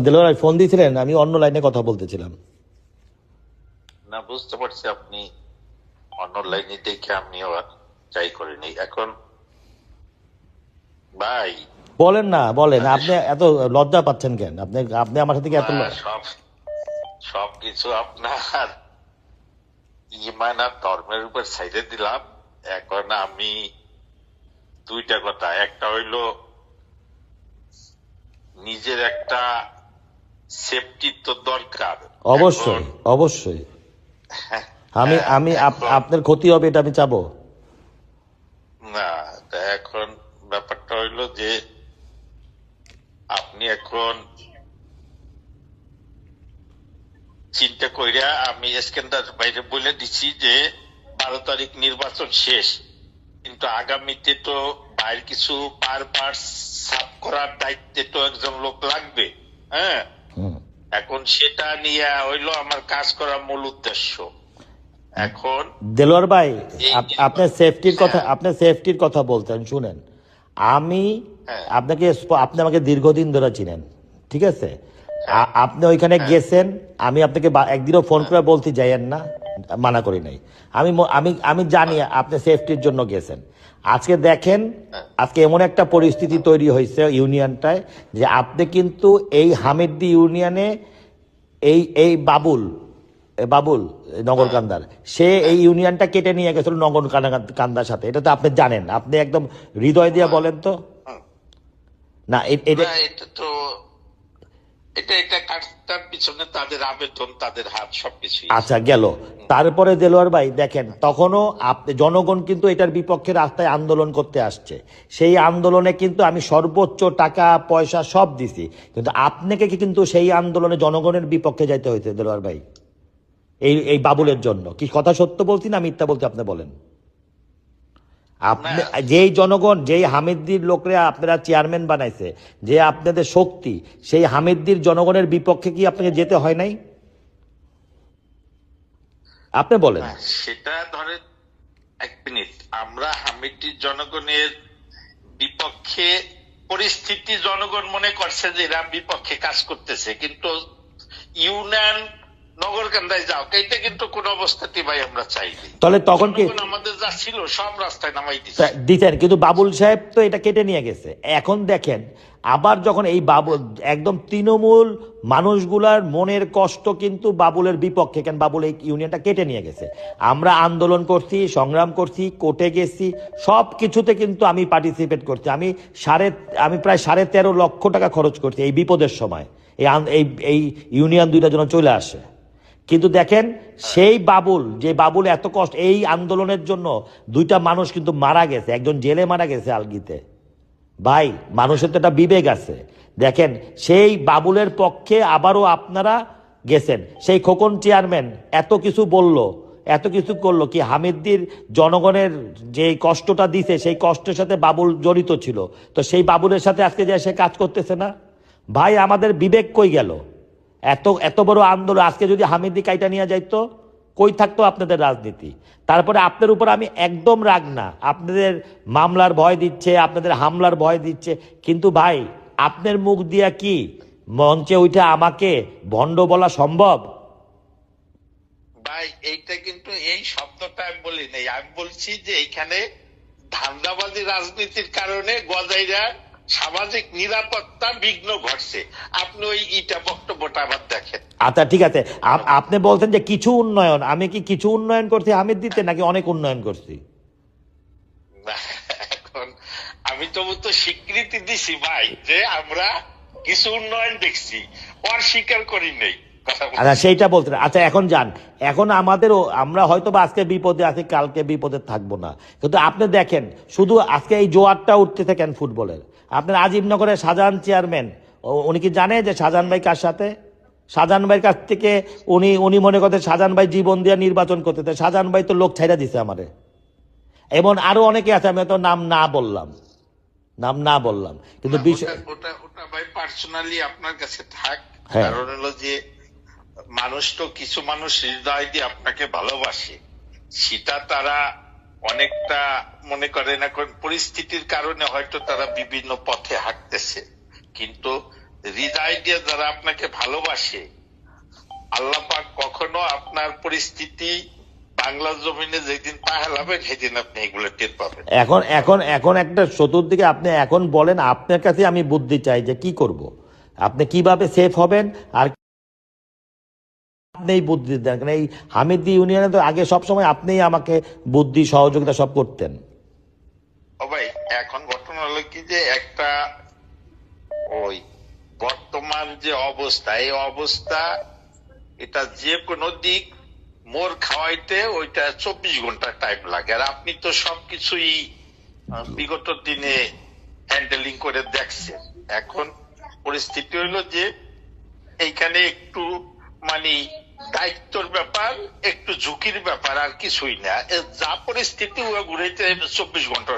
দেলোয়ার ভাই ফোন দিয়েছিলেন, আমি অন্য লাইনে কথা বলতেছিলাম। না, বুঝতে পারছি আপনি অন্য লাইনে দেখে আমি আবার ট্রাই করিনি। এখন ভাই বলেন না, বলেন। মানে আপনি এত লজ্জা পাচ্ছেন কেন? আপনি আপনি আমার সাথে কি এত সব সবকিছু আপনার ইমান আর ধর্মের উপর সাইডে দিলাম। এখন আমি দুইটা কথা, একটা হইলো নিজের একটা সেফটি তো দরকার। অবশ্যই অবশ্যই আমি আমি আপনার ক্ষতি হবে এটা আমি চাবো না, তা এখন ব্যাপারটা হইলো যে আপনি এখন চিন্তা কইরা আমি স্ক্যান্ডার বাইরে বলে দিচ্ছি যে 12 তারিখ নির্বাচন শেষ, কিন্তু আগামীতে তো বাইরে কিছু পার সাফ করার দায়িত্বে তো একজন লোক লাগবে। হ্যাঁ, এখন সেটা নিয়ে হইলো আমার কাজ করার মূল উদ্দেশ্য। এখন দেলোয়ার ভাই, আপনার সেফটির কথা বলতেন, শুনেন। আমি আপনি আমাকে দীর্ঘদিন ধরে চিনেন, ঠিক আছে? আপনি ওইখানে গেছেন, আমি আপনাকে একদিনও ফোন করে বলতে যাইয়েন না, মানা করি নাই। আমি আমি আমি জানি আপনি সেফটির জন্য গেছেন। আজকে দেখেন, আজকে এমন একটা পরিস্থিতি তৈরি হয়েছে ইউনিয়নটায় যে আপনি কিন্তু এই হামিদদি ইউনিয়নে এই এই বাবুল নগর কান্দার, সে এই ইউনিয়নটা কেটে নিয়ে গেছিল নগর কান্দার সাথে। এটা তো আপনি জানেন, আপনি একদম হৃদয় দিয়ে বলেন তো। না এটা তো এটা কাজটার পিছনে তাদের আবেদন, তাদের হাত, সবকিছু। আচ্ছা গেল। তারপরে দেলোয়ার ভাই দেখেন, তখনও জনগণ কিন্তু এটার বিপক্ষে রাস্তায় আন্দোলন করতে আসছে। সেই আন্দোলনে কিন্তু আমি সর্বোচ্চ টাকা পয়সা সব দিছি, কিন্তু আপনাকে কিন্তু সেই আন্দোলনে জনগণের বিপক্ষে যাইতে হয়েছে দেলোয়ার ভাই, এই বাবুলের জন্য। কি কথা সত্য বলছি না মিথ্যা বলছি আপনি বলেন? আপনি যেই জনগণ, যেই হামিদদির লোকরা আপনারা চেয়ারম্যান বানাইছে, যে আপনাদের শক্তি, সেই হামিদদির জনগণের বিপক্ষে কি আপনাকে যেতে হয় নাই? আপনি বলেন। সেটা ধরেন, এক মিনিট, আমরা হামিদদির জনগণের বিপক্ষে, পরিস্থিতি জনগণ মনে করছে যে এরা বিপক্ষে কাজ করতেছে, কিন্তু ইউনিয়ন নগরকান্দায় যাও, এটা কিন্তু কোন অবস্থাতে ভাই আমরা চাইনি। তাহলে তখন কি আমাদের যা ছিল সব রাস্তায় নামাই দিতেন, কিন্তু বাবুল সাহেব তো এটা কেটে নিয়ে গেছে। এখন দেখেন, আবার যখন এই বাবুল একদম তৃণমূল মানুষগুলার মনের কষ্ট কিন্তু বাবুলের বিপক্ষে, কেন বাবুল এই ইউনিয়নটা কেটে নিয়ে গেছে। আমরা আন্দোলন করছি, সংগ্রাম করছি, কোর্টে গেছি, সব কিছুতে কিন্তু আমি পার্টিসিপেট করছি। আমি প্রায় 13.5 লক্ষ টাকা খরচ করছি এই বিপদের সময়, এই ইউনিয়ন দুইটা যেন চলে আসে। কিন্তু দেখেন, সেই বাবুল, যে বাবুল এত কষ্ট, এই আন্দোলনের জন্য 2টা মানুষ কিন্তু মারা গেছে, একজন জেলে মারা গেছে আলগিতে। ভাই, মানুষের তো একটা বিবেক আছে। দেখেন, সেই বাবুলের পক্ষে আবারও আপনারা গেছেন। সেই খোকন চেয়ারম্যান এত কিছু বলল, এত কিছু করলো, কি হামিদদির জনগণের যে কষ্টটা দিছে, সেই কষ্টের সাথে বাবুল জড়িত ছিল। তো সেই বাবুলের সাথে আজকে যে সে কাজ করতেছে না, ভাই আমাদের বিবেক কই গেল? এত বড় আন্দোলন আজকে যদি হামিদদি কাইটা নিয়ে যাইতো, কই থাকতো আপনাদের রাজনীতি? তারপরে আপনার উপর আমি একদম রাগ না, আপনাদের মামলার ভয় দিচ্ছে, আপনাদের হামলার ভয় দিচ্ছে, কিন্তু ভাই আপনার মুখ দিয়া কি মঞ্চে উঠে আমাকে ভণ্ড বলা সম্ভব? ভাই এইটা কিন্তু, এই শব্দটা আমি বলি নাই, আমি বলছি যে এইখানে ধান্দাবাজি রাজনীতির কারণে গজাইরা সামাজিক নিরাপত্তা বিঘ্ন ঘটছে। আপনি ওই বক্তব্যটা আবার দেখেন। আচ্ছা ঠিক আছে, আপনি বলছেন যে কিছু উন্নয়ন, আমি কি কিছু উন্নয়ন করছি হামিদদিতে, নাকি অনেক উন্নয়ন করছি? এখন আমি তো স্বীকৃতি দিছি ভাই যে আমরা কিছু উন্নয়ন দেখছি, অস্বীকার করি নেই। আচ্ছা সেইটা বলতে, আচ্ছা এখন যান, এখন আমাদেরও, আমরা হয়তো বা আজকে বিপদে আছি, কালকে বিপদে থাকবো না, কিন্তু আপনি দেখেন শুধু আজকে এই জোয়ারটা উঠতে থাকেন ফুটবলের। আপনার আজিমনগরের শাহজাহান চেয়ারম্যান, উনি কি জানে যে শাহজাহান ভাই কার সাথে? শাহজাহান ভাইয়ের কাছ থেকে উনি মনে করতে শাহজাহান ভাই জীবন দিয়ে নির্বাচন করতে, শাহজাহান ভাই তো লোক ছাইড়া দিছে আমারে। এবং আরো অনেকে আছে, আমি তো নাম না বললাম, কিন্তু ওটা ভাই পার্সোনালি আপনার কাছে থাক। কারণ হলো যে মানুষ তো, কিছু মানুষ হৃদয় দিয়ে আপনাকে ভালোবাসে, সেটা তারা অনেকটা মনে করেন এখন পরিস্থিতির কারণে হয়তো তারা বিভিন্ন পথে হাঁটতেছে, কিন্তু হৃদয় দিয়ে যারা আপনাকে ভালোবাসে, আল্লাহ পাক কখনো আপনার পরিস্থিতি বাংলা জমিনে যেদিন পা হেলাবেন সেদিন আপনি এগুলো টের পাবেন। এখন এখন এখন একটা চতুর্দিকে আপনি এখন বলেন, আপনার কাছে আমি বুদ্ধি চাই যে কি করব, আপনি কিভাবে সেফ হবেন, আর আপনি বুদ্ধি দেন। কারণ এই হামিদি ইউনিয়নে তো আগে সবসময় আপনিই আমাকে বুদ্ধি সহযোগিতা সব করতেন। ও ভাই, এখন ঘটনা হলো কি যে একটা ওই বর্তমান যে অবস্থা, এই অবস্থা এটা যে কোনো দিক মোর খাওয়াইতে ওইটা 24 ঘন্টা টাইম লাগে। আর আপনি তো সবকিছুই বিগত দিনে হ্যান্ডেলিং করে দেখছেন। এখন পরিস্থিতি হইলো যে এইখানে একটু মানে দায়িত্বর ব্যাপার, একটু ঝুঁকির ব্যাপার, আর কিছুই না। যা পরিস্থিতি ঘুরাইতে 24 ঘন্টা